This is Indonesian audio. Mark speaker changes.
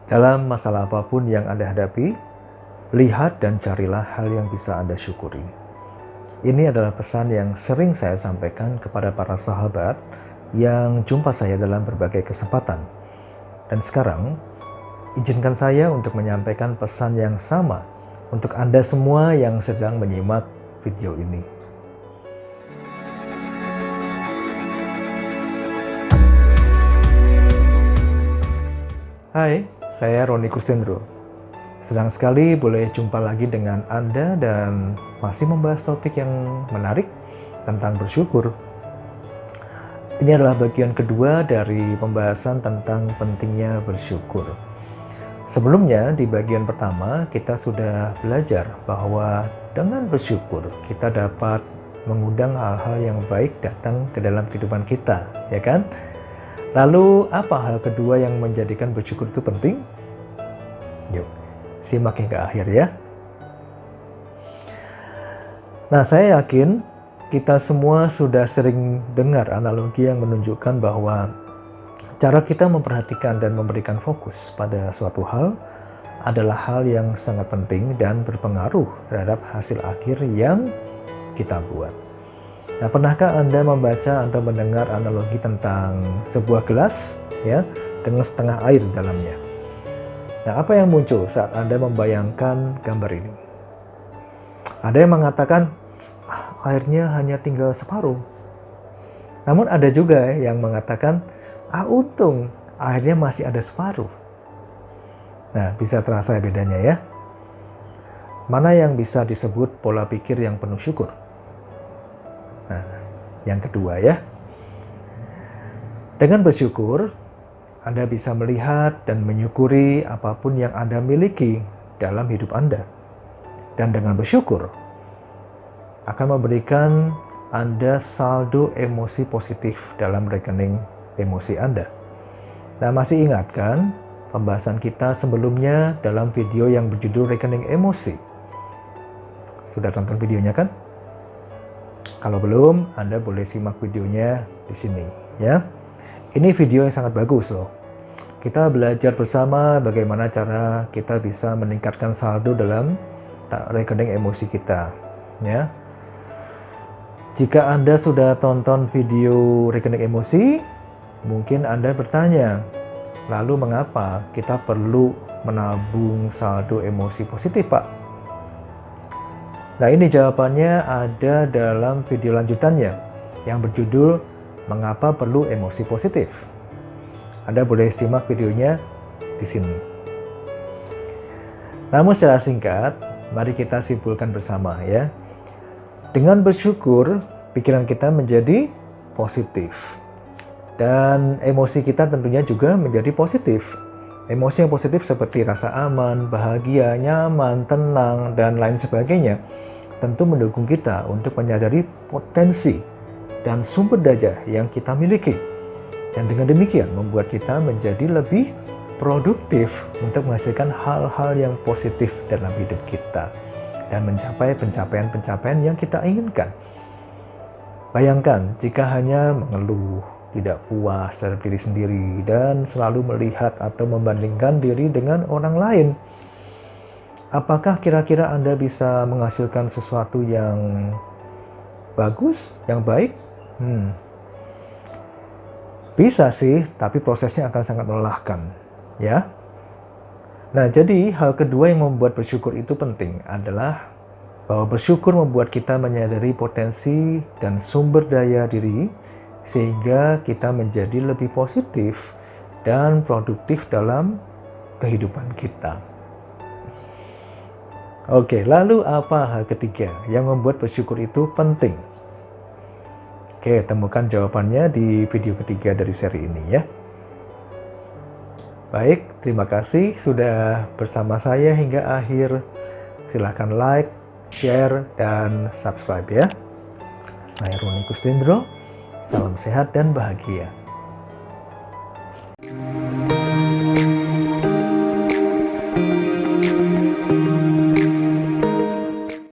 Speaker 1: Dalam masalah apapun yang Anda hadapi, lihat dan carilah hal yang bisa Anda syukuri. Ini adalah pesan yang sering saya sampaikan kepada para sahabat yang jumpa saya dalam berbagai kesempatan. Dan sekarang, izinkan saya untuk menyampaikan pesan yang sama untuk Anda semua yang sedang menyimak video ini. Hai, saya Roni Kustendro. Senang sekali boleh jumpa lagi dengan Anda dan masih membahas topik yang menarik tentang bersyukur. Ini adalah bagian kedua dari pembahasan tentang pentingnya bersyukur. Sebelumnya, di bagian pertama kita sudah belajar bahwa dengan bersyukur kita dapat mengundang hal-hal yang baik datang ke dalam kehidupan kita, ya kan? Lalu apa hal kedua yang menjadikan bersyukur itu penting? Yuk, simak hingga akhir ya. Nah, saya yakin kita semua sudah sering dengar analogi yang menunjukkan bahwa cara kita memperhatikan dan memberikan fokus pada suatu hal adalah hal yang sangat penting dan berpengaruh terhadap hasil akhir yang kita buat. Nah, pernahkah Anda membaca atau mendengar analogi tentang sebuah gelas ya dengan setengah air di dalamnya? Nah, apa yang muncul saat Anda membayangkan gambar ini? Ada yang mengatakan, airnya hanya tinggal separuh. Namun ada juga yang mengatakan, untung airnya masih ada separuh. Nah, bisa terasa bedanya ya. Mana yang bisa disebut pola pikir yang penuh syukur? Nah, yang kedua ya. Dengan bersyukur, Anda bisa melihat dan menyukuri apapun yang Anda miliki dalam hidup Anda. Dan dengan bersyukur, akan memberikan Anda saldo emosi positif dalam rekening emosi Anda. Nah, masih ingat kan pembahasan kita sebelumnya dalam video yang berjudul rekening emosi? Sudah tonton videonya kan? Kalau belum, Anda boleh simak videonya di sini ya. Ini video yang sangat bagus loh. Kita belajar bersama bagaimana cara kita bisa meningkatkan saldo dalam rekening emosi kita ya. Jika Anda sudah tonton video rekening emosi, mungkin Anda bertanya, lalu mengapa kita perlu menabung saldo emosi positif, Pak? Nah, ini jawabannya ada dalam video lanjutannya yang berjudul Mengapa Perlu Emosi Positif. Anda boleh simak videonya di sini. Namun secara singkat, mari kita simpulkan bersama ya. Dengan bersyukur, pikiran kita menjadi positif. Dan emosi kita tentunya juga menjadi positif. Emosi yang positif seperti rasa aman, bahagia, nyaman, tenang, dan lain sebagainya tentu mendukung kita untuk menyadari potensi dan sumber daya yang kita miliki. Dan dengan demikian membuat kita menjadi lebih produktif untuk menghasilkan hal-hal yang positif dalam hidup kita dan mencapai pencapaian-pencapaian yang kita inginkan. Bayangkan jika hanya mengeluh, tidak puas terhadap diri sendiri, dan selalu melihat atau membandingkan diri dengan orang lain. Apakah kira-kira Anda bisa menghasilkan sesuatu yang bagus, yang baik? Bisa sih, tapi prosesnya akan sangat melelahkan, ya. Nah, jadi hal kedua yang membuat bersyukur itu penting adalah bahwa bersyukur membuat kita menyadari potensi dan sumber daya diri sehingga kita menjadi lebih positif dan produktif dalam kehidupan kita. Oke, lalu apa hal ketiga yang membuat bersyukur itu penting? Oke, temukan jawabannya di video ketiga dari seri ini ya. Baik, terima kasih sudah bersama saya hingga akhir. Silahkan like, share, dan subscribe ya. Saya Roni Kustendro, salam sehat dan bahagia.